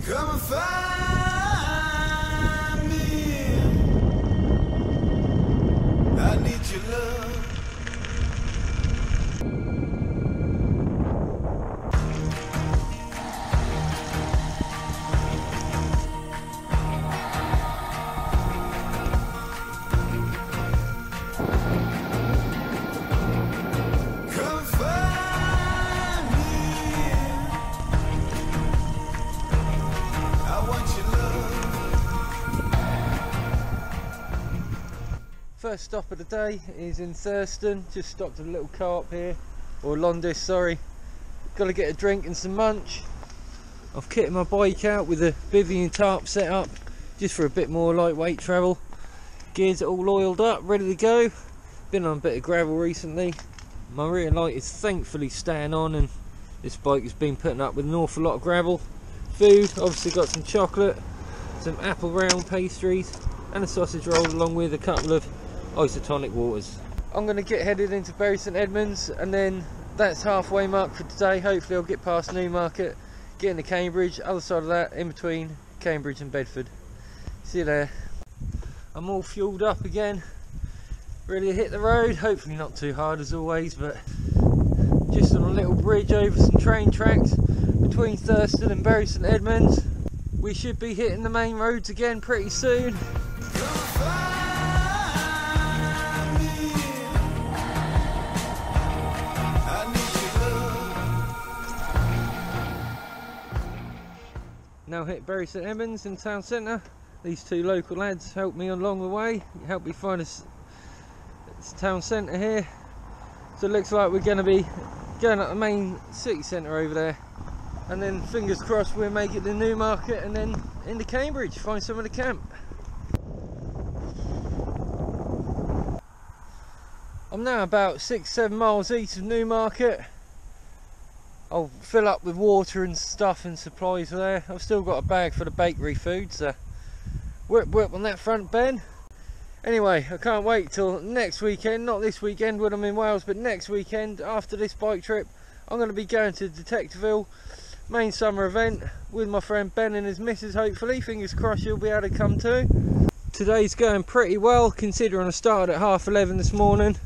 Come and find me. I need your love. First stop of the day is in Thurston. Just stopped at a little co-op here, or Londis, sorry. Got to get a drink and some munch. I've kitted my bike out with a bivvy and tarp set up, just for a bit more lightweight travel. Gears are all oiled up, ready to go. Been on a bit of gravel recently. My rear light is thankfully staying on, and this bike has been putting up with an awful lot of gravel. Food, obviously got some chocolate, some apple round pastries, and a sausage roll, along with a couple of isotonic waters. I'm going to get headed into Bury St Edmunds, and then that's halfway mark for today. Hopefully I'll get past Newmarket, get into Cambridge, other side of that, in between Cambridge and Bedford. See you there. I'm all fueled up again, ready to hit the road. Hopefully not too hard as always, but just on a little bridge over some train tracks between Thurston and Bury St Edmunds. We should be hitting the main roads again pretty soon. Now hit Bury St Edmunds in town centre. These two local lads helped me along the way, helped me find this town centre here. So it looks like we're going to be going up the main city centre over there, and then fingers crossed we'll make it to Newmarket and then into Cambridge, find somewhere to camp. I'm now about 6-7 miles east of Newmarket. I'll fill up with water and stuff and supplies there. I've still got a bag for the bakery food, so whip on that front, Ben. Anyway, I can't wait till next weekend, not this weekend when I'm in Wales, but next weekend after this bike trip. I'm going to be going to Detectiveville, main summer event, with my friend Ben and his missus, hopefully. Fingers crossed you'll be able to come too. Today's going pretty well, considering I started at 11:30 this morning.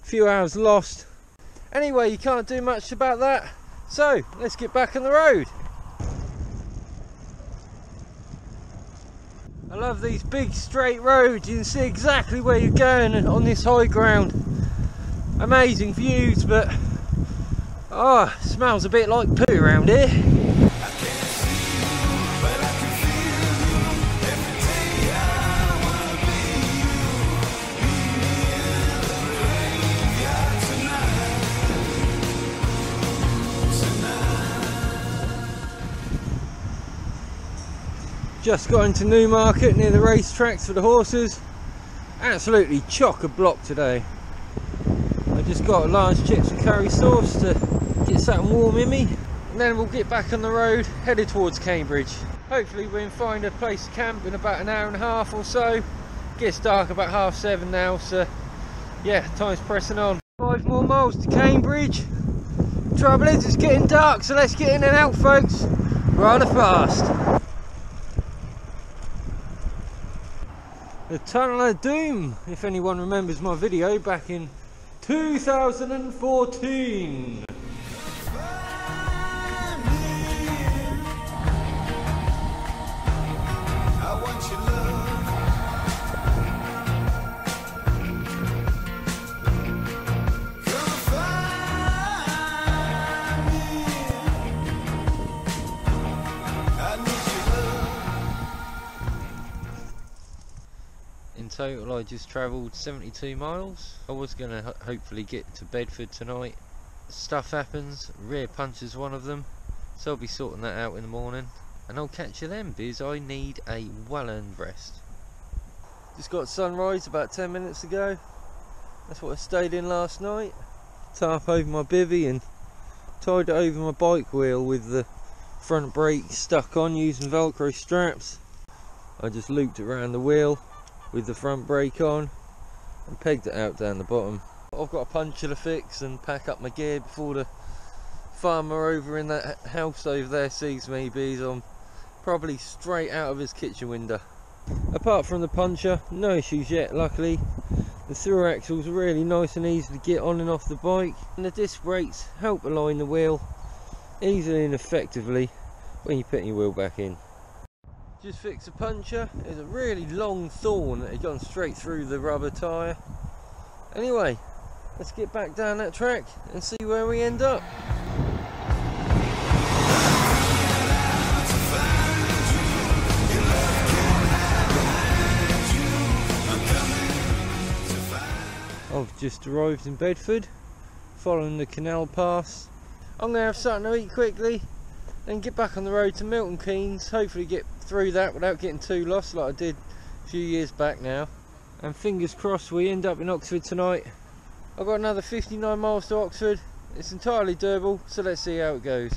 A few hours lost. Anyway, you can't do much about that. So, let's get back on the road. I love these big straight roads. You can see exactly where you're going on this high ground. Amazing views, but smells a bit like poo around here. Just got into Newmarket near the racetracks for the horses. Absolutely chock-a-block today. I just got a large chips and curry sauce to get something warm in me, and then we'll get back on the road headed towards Cambridge. Hopefully we can find a place to camp in about an hour and a half or so. Gets dark about 7:30 now, so yeah, time's pressing on. 5 more miles to Cambridge. Trouble is it's getting dark, so let's get in and out, folks, rather fast. The Tunnel of Doom, if anyone remembers my video back in 2014. In total I just travelled 72 miles. I was going to hopefully get to Bedford tonight. Stuff happens, rear punch is one of them, so I'll be sorting that out in the morning, and I'll catch you then, because I need a well-earned rest. Just got sunrise about 10 minutes ago. That's what I stayed in last night. Tarp over my bivvy and tied it over my bike wheel with the front brake stuck on using velcro straps. I just looped it around the wheel with the front brake on and pegged it out down the bottom. I've got a puncture to fix and pack up my gear before the farmer over in that house over there sees me, because I'm probably straight out of his kitchen window. Apart from the puncher, no issues yet, luckily. The through axles are really nice and easy to get on and off the bike, and the disc brakes help align the wheel easily and effectively when you put your wheel back in. Just fixed the puncher. It's a really long thorn that had gone straight through the rubber tyre. Anyway, let's get back down that track and see where we end up. I've just arrived in Bedford, following the canal pass. I'm going to have something to eat quickly, then get back on the road to Milton Keynes, hopefully get through that without getting too lost like I did a few years back now. And fingers crossed we end up in Oxford tonight. I've got another 59 miles to Oxford. It's entirely doable, so let's see how it goes.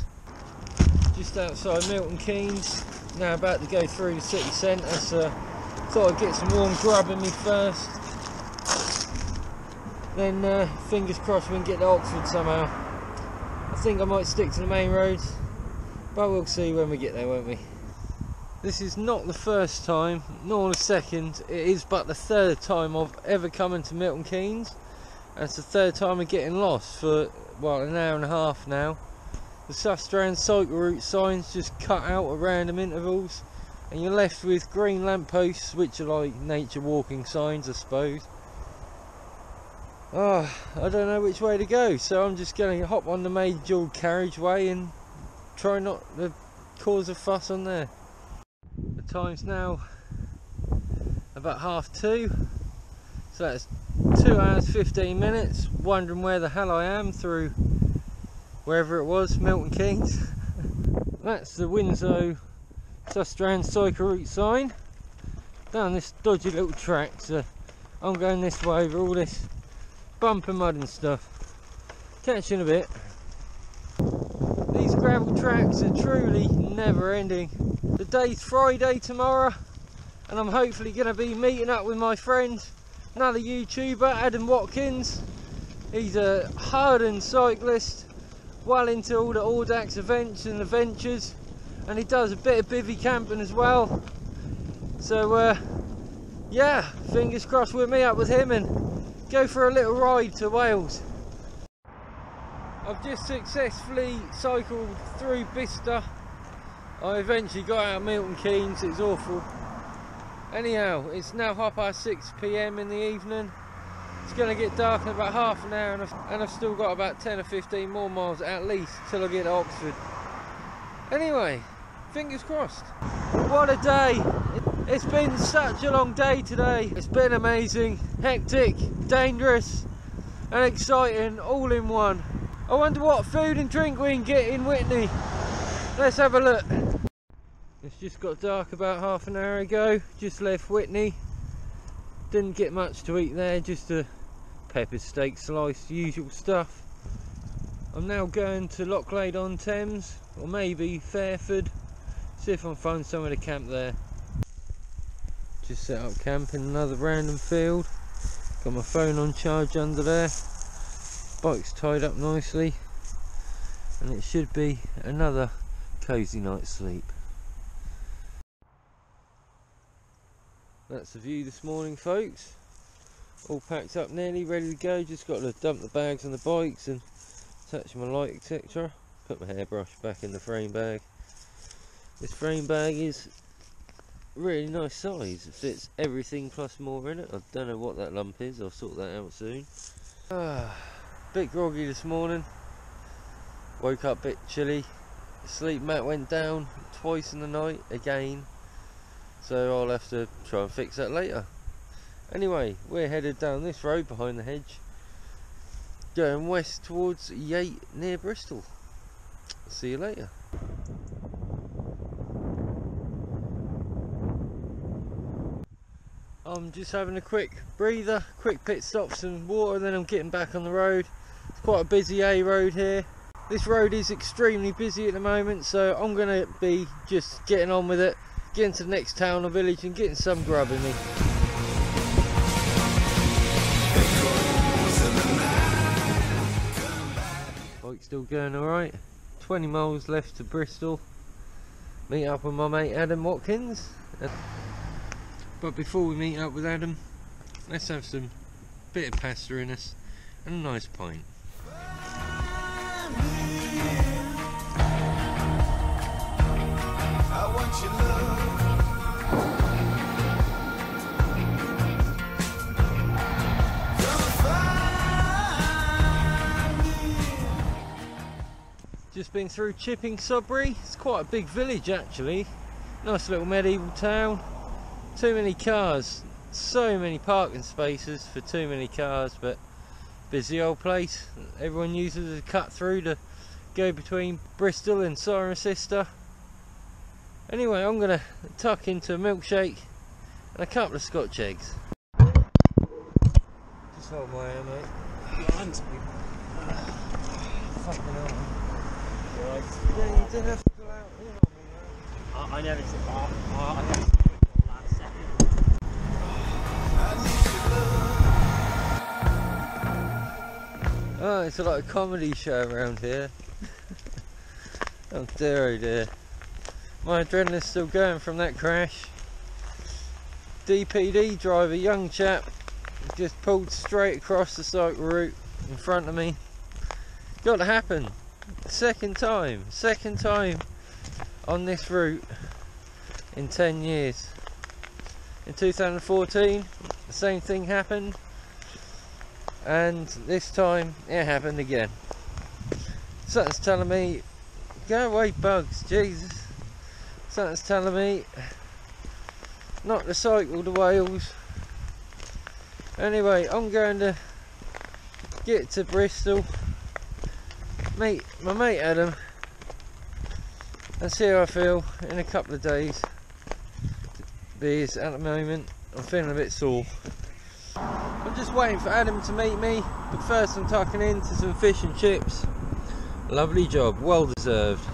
Just outside Milton Keynes, now about to go through the city centre, so thought I'd get some warm grub in me first. Then fingers crossed we can get to Oxford somehow. I think I might stick to the main roads, but we'll see when we get there, won't we? This is not the first time, nor the second. It is but the third time I've ever come into Milton Keynes, and it's the third time I'm getting lost for, well, an hour and a half now. The Sustrand cycle route signs just cut out at random intervals, and you're left with green lampposts, which are like nature walking signs, I suppose. Oh, I don't know which way to go, so I'm just going to hop on the main dual carriageway and try not to cause a fuss on there. The time's now about 2:30, so that's 2 hours 15 minutes, wondering where the hell I am through wherever it was, Milton Keynes. That's the Winslow Sustrand cycle route sign down this dodgy little track, so I'm going this way over all this bumper mud and stuff. Catch you in a bit. These gravel tracks are truly never ending. The day's Friday tomorrow, and I'm hopefully going to be meeting up with my friend, another YouTuber, Adam Watkins. He's a hardened cyclist, well into all the Audax events and adventures, and he does a bit of bivvy camping as well. So yeah, fingers crossed we'll meet up with him and go for a little ride to Wales. I've just successfully cycled through Bicester. I eventually got out of Milton Keynes. It was awful. Anyhow, it's now 6:30 PM in the evening. It's going to get dark in about half an hour, and I've still got about 10 or 15 more miles at least till I get to Oxford. Anyway, fingers crossed. What a day! It's been such a long day today. It's been amazing, hectic, dangerous and exciting all in one. I wonder what food and drink we can get in Whitney. Let's have a look. It's just got dark about half an hour ago. Just left Whitney. Didn't get much to eat there, just a pepper steak slice, usual stuff. I'm now going to Loughleade-on-Thames, or maybe Fairford. See if I can find somewhere to camp there. Just set up camp in another random field. Got my phone on charge under there. Bike's tied up nicely, and it should be another cosy night's sleep. That's the view this morning, folks. All packed up nearly, ready to go. Just got to dump the bags on the bikes and attach my light, etc. Put my hairbrush back in the frame bag. This frame bag is really nice size. It fits everything plus more in it. I don't know what that lump is. I'll sort that out soon. Bit groggy this morning. Woke up a bit chilly. The sleep mat went down twice in the night again, so I'll have to try and fix that later. Anyway, we're headed down this road behind the hedge, going west towards Yate near Bristol. See you later. I'm just having a quick breather, quick pit stop for some water, then I'm getting back on the road. It's quite a busy A road here. This road is extremely busy at the moment, so I'm going to be just getting on with it, getting to the next town or village and getting some grub in me. Bike's still going alright. 20 miles left to Bristol. meet up with my mate Adam Watkins. But before we meet up with Adam, let's have some bit of pasta in us and a nice pint. I want your love. Just been through Chipping Sodbury. It's quite a big village actually. Nice little medieval town. Too many cars. So many parking spaces for too many cars, but busy old place. Everyone uses a cut through to go between Bristol and Cirencester. Anyway, I'm gonna tuck into a milkshake and a couple of Scotch eggs. Just hold my hand, mate. Fucking hell. Right. Yeah, you didn't have to pull out in on me, man. I never took off. I never took it last second. Oh, it's like a comedy show around here. Oh dear. My adrenaline's still going from that crash. DPD driver, young chap, just pulled straight across the cycle route in front of me. Got to happen. Second time on this route in 10 years. In 2014, the same thing happened, and this time it happened again. Something's telling me, go away bugs, Jesus. Something's telling me, not to cycle to Wales. Anyway, I'm going to get to Bristol, meet my mate Adam, and see how I feel in a couple of days. Because at the moment I'm feeling a bit sore. I'm just waiting for Adam to meet me, but first I'm tucking into some fish and chips. Lovely job, well deserved.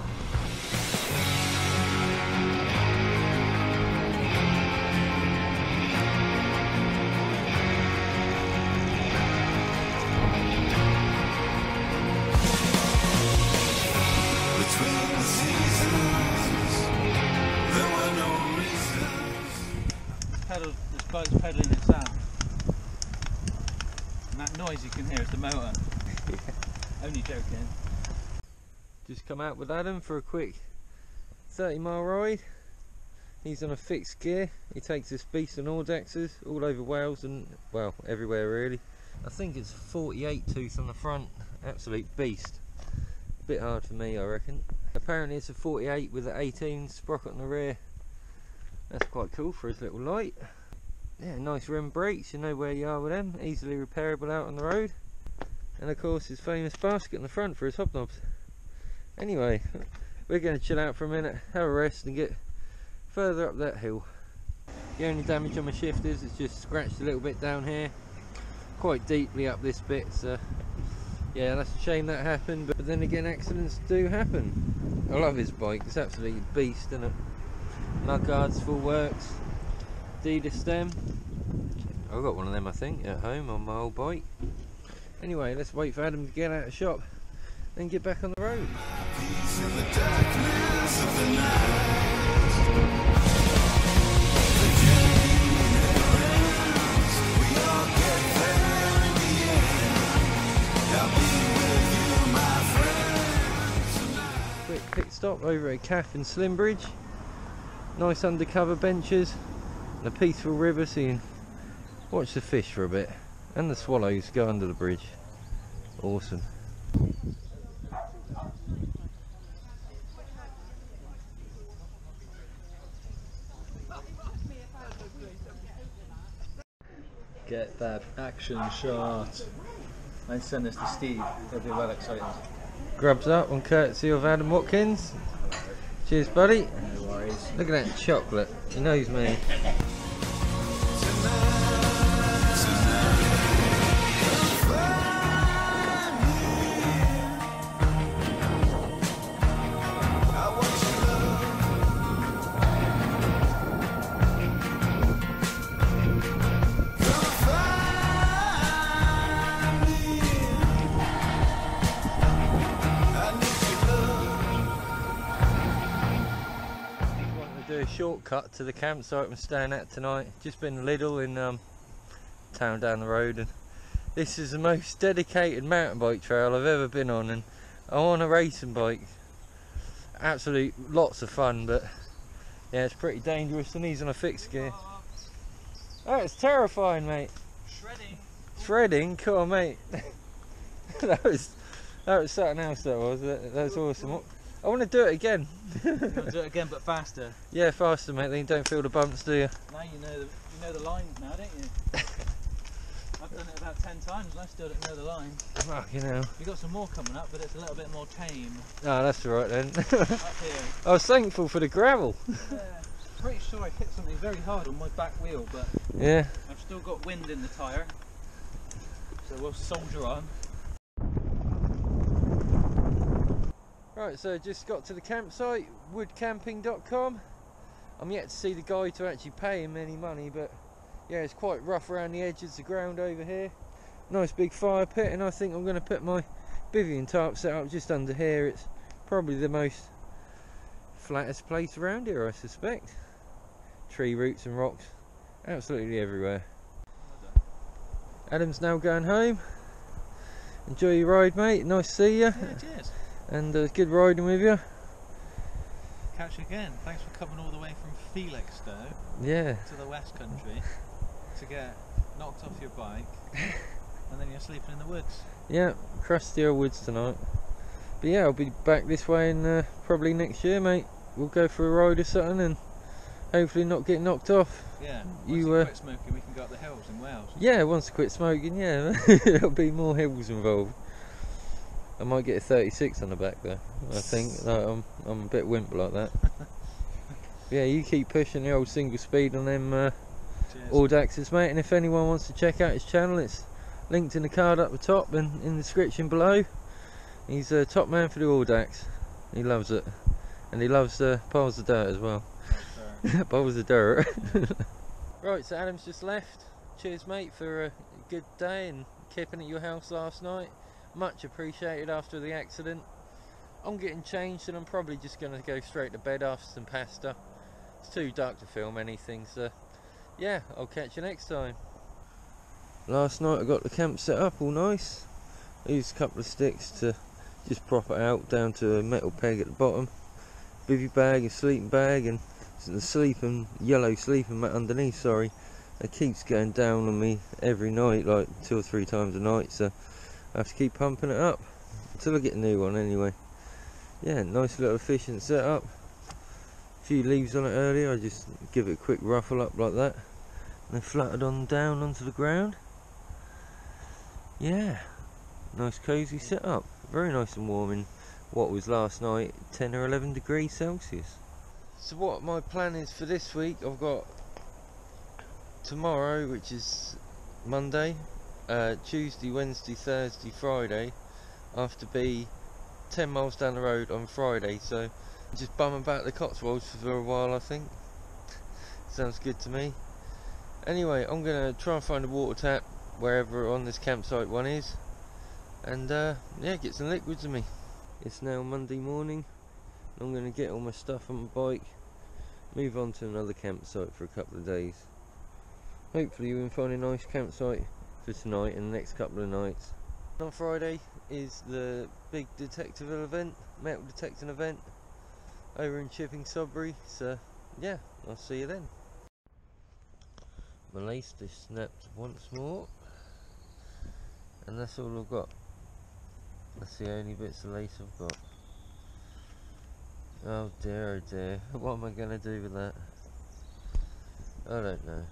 This boat's pedalling itself. And that noise you can hear is the motor. Only joking. Just come out with Adam for a quick 30-mile ride. He's on a fixed gear. He takes this beast on Audexes all over Wales and, well, everywhere really. I think it's 48 tooth on the front. Absolute beast. Bit hard for me, I reckon. Apparently it's a 48 with an 18 sprocket on the rear. That's quite cool for his little light. Yeah, nice rim brakes, you know where you are with them. Easily repairable out on the road. And of course his famous basket in the front for his hobnobs. Anyway, we're going to chill out for a minute, have a rest and get further up that hill. The only damage on my shifters is just scratched a little bit down here. Quite deeply up this bit, so yeah, that's a shame that happened, but then again accidents do happen. I love his bike, it's absolutely a beast, isn't it? Mudguards, full works, Adidas stem. I've got one of them I think at home on my old bike. Anyway, let's wait for Adam to get out of the shop and get back on the road. Quick pit stop over at Caff and Slimbridge. Nice undercover benches and a peaceful river, so you can watch the fish for a bit and the swallows go under the bridge. Awesome. Get that action shot. I send this to Steve, he'll be well excited. Grubs up on courtesy of Adam Watkins. Cheers buddy. No worries. Look at that chocolate, he knows me. shortcut to the campsite I'm staying at tonight. Just been Lidl in town down the road, and this is the most dedicated mountain bike trail I've ever been on, and I'm on a racing bike. Absolute lots of fun, but yeah, it's pretty dangerous, and he's on a fixed gear. Oh, it's terrifying, mate. Shredding. Shredding? Come on, mate. that was something else. That was awesome. I want to do it again. You want to do it again, but faster? Yeah, faster, mate. Then you don't feel the bumps, do you? Now you know the lines now, don't you? I've done it about 10 times and I still don't know the lines. Fucking hell. We've got some more coming up, but it's a little bit more tame. Oh, that's all right then. Up here. I was thankful for the gravel. Yeah, I'm pretty sure I hit something very hard on my back wheel, but yeah, I've still got wind in the tyre, so we'll soldier on. Right, so just got to the campsite, woodcamping.com. I'm yet to see the guy to actually pay him any money, but yeah, it's quite rough around the edges of the ground over here. Nice big fire pit, and I think I'm going to put my bivvy tarp set up just under here. It's probably the most flattest place around here, I suspect. Tree roots and rocks absolutely everywhere. Adam's now going home. Enjoy your ride, mate. Nice to see you. Yeah, cheers. And good riding with you. Catch you again. Thanks for coming all the way from Felixstowe Yeah. to the West Country to get knocked off your bike and then you're sleeping in the woods. Yeah, crusty old woods tonight. But yeah, I'll be back this way in probably next year, mate. We'll go for a ride or something and hopefully not get knocked off. Yeah, once You, you quit smoking we can go up the hills in Wales. Yeah, once I quit smoking, yeah. There'll be more hills involved. I might get a 36 on the back though. I think I'm a bit wimp like that. Yeah, you keep pushing the old single speed on them Audaxes, mate. And if anyone wants to check out his channel, it's linked in the card up the top and in the description below. He's a top man for the Audax. He loves it, and he loves piles of dirt as well. Piles of dirt. Right, so Adam's just left. Cheers, mate, for a good day and keeping at your house last night. Much appreciated after the accident. I'm getting changed and I'm probably just going to go straight to bed after some pasta. It's too dark to film anything, so yeah, I'll catch you next time. Last night I got the camp set up all nice. I used a couple of sticks to just prop it out down to a metal peg at the bottom. Bivvy bag and sleeping bag, and the yellow sleeping mat underneath, sorry. It keeps going down on me every night, like 2 or 3 times a night, so I have to keep pumping it up until I get a new one anyway. Yeah, nice little efficient setup. A few leaves on it earlier, I just give it a quick ruffle up like that, and then fluttered on down onto the ground. Yeah, nice cosy setup. Very nice and warm in what was last night 10 or 11 degrees Celsius. So what my plan is for this week, I've got tomorrow, which is Monday, Tuesday, Wednesday, Thursday, Friday. I have to be 10 miles down the road on Friday, so just bum about the Cotswolds for a while, I think. Sounds good to me. Anyway, I'm going to try and find a water tap wherever on this campsite one is, and yeah, get some liquids in me. It's now Monday morning. I'm going to get all my stuff on my bike, move on to another campsite for a couple of days. Hopefully we can find a nice campsite for tonight and the next couple of nights. On Friday is the big detective event, metal detecting event over in Chipping Sodbury, so yeah, I'll see you then. My lace is snapped once more, and that's all I've got. That's the only bits of lace I've got. Oh dear, oh dear, what am I going to do with that? I don't know.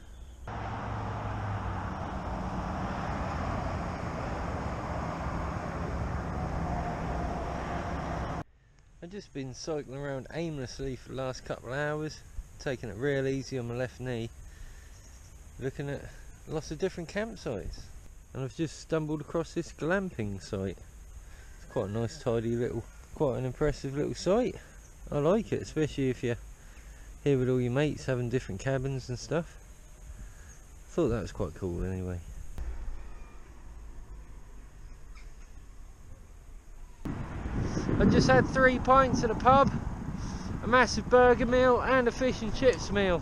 I've just been cycling around aimlessly for the last couple of hours, taking it real easy on my left knee, looking at lots of different campsites, and I've just stumbled across this glamping site. It's quite a nice, tidy little, quite an impressive little site. I like it, especially if you're here with all your mates having different cabins and stuff. Thought that was quite cool anyway. I just had 3 pints at a pub. a massive burger meal and a fish and chips meal.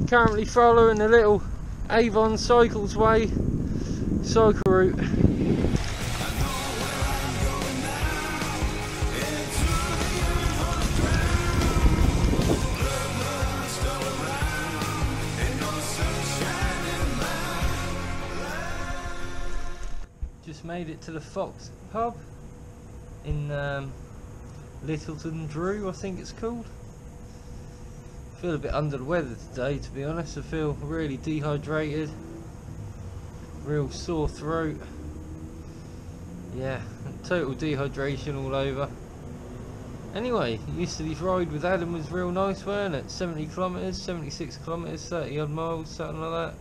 Currently following the little Avon Cycles Way cycle route. Just made it to the Fox pub in Littleton Drew, I think it's called. I feel a bit under the weather today, to be honest. I feel really dehydrated, real sore throat. Yeah, total dehydration all over. Anyway, yesterday's ride with Adam was real nice, weren't it? 70 kilometres, 76 kilometres, 30 odd miles, something like that.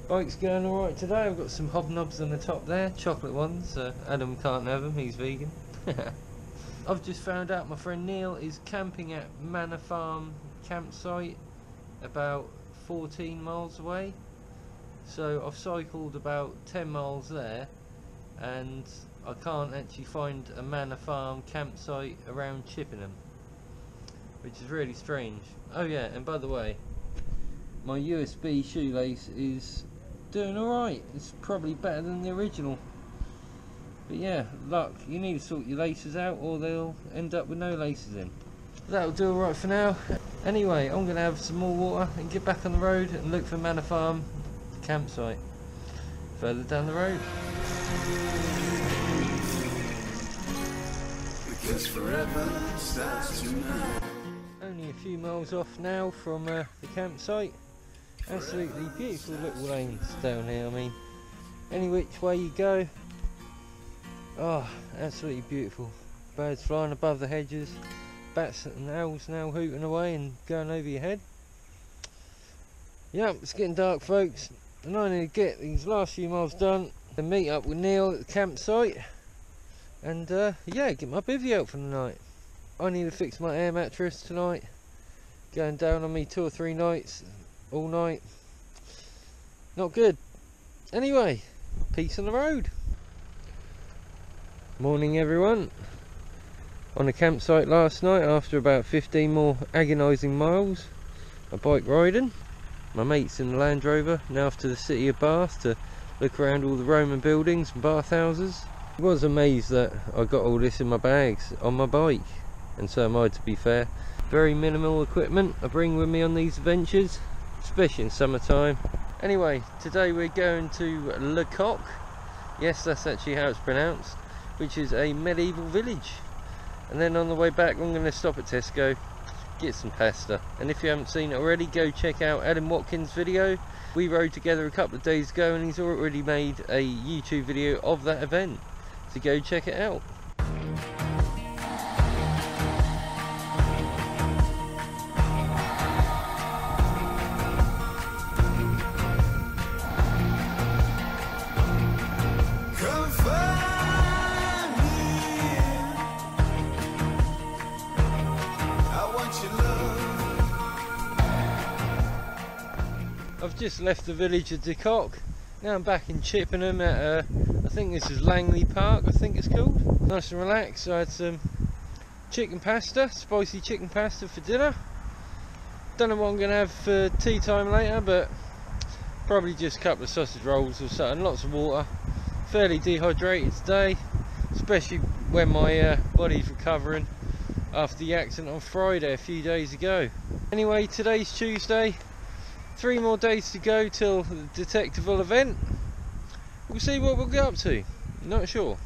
Bike's going alright today. I've got some hobnobs on the top there, chocolate ones. Adam can't have them, he's vegan. I've just found out my friend Neil is camping at Manor Farm campsite about 14 miles away. So I've cycled about 10 miles there and I can't actually find a Manor Farm campsite around Chippenham, which is really strange. Oh yeah, and by the way, my USB shoelace is doing alright. It's probably better than the original. But yeah, luck. You need to sort your laces out or they'll end up with no laces in. That'll do alright for now. Anyway, I'm going to have some more water and get back on the road and look for Manor Farm campsite further down the road. Because forever starts tonight. Only a few miles off now from the campsite. Absolutely beautiful little lanes down here. I mean, any which way you go, oh, absolutely beautiful. Birds flying above the hedges, bats and owls now hooting away and going over your head. Yep, it's getting dark, folks, and I need to get these last few miles done and meet up with Neil at the campsite and yeah, get my bivvy out for the night. I need to fix my air mattress tonight. Going down on me 2 or 3 nights, all night. Not good. Anyway, peace on the road. Morning everyone. On a campsite last night after about 15 more agonising miles of bike riding. My mate's in the Land Rover now off to the city of Bath to look around all the Roman buildings and bathhouses. I was amazed that I got all this in my bags on my bike, and so am I, to be fair. Very minimal equipment I bring with me on these adventures, especially in summertime. Anyway, today we're going to Le Coq. Yes, that's actually how it's pronounced, which is a medieval village. And then on the way back I'm going to stop at Tesco, get some pasta. And if you haven't seen it already, go check out Adam Watkins' video. We rode together a couple of days ago and he's already made a YouTube video of that event, so go check it out. I've just left the village of Le Coq. Now I'm back in Chippenham at I think this is Langley Park, I think it's called. Nice and relaxed. I had some chicken pasta, spicy chicken pasta for dinner. Don't know what I'm going to have for tea time later, but probably just a couple of sausage rolls or something. Lots of water. Fairly dehydrated today, especially when my body's recovering after the accident on Friday a few days ago. Anyway, today's Tuesday. 3 more days to go till the Detectival event. We'll see what we'll get up to. Not sure.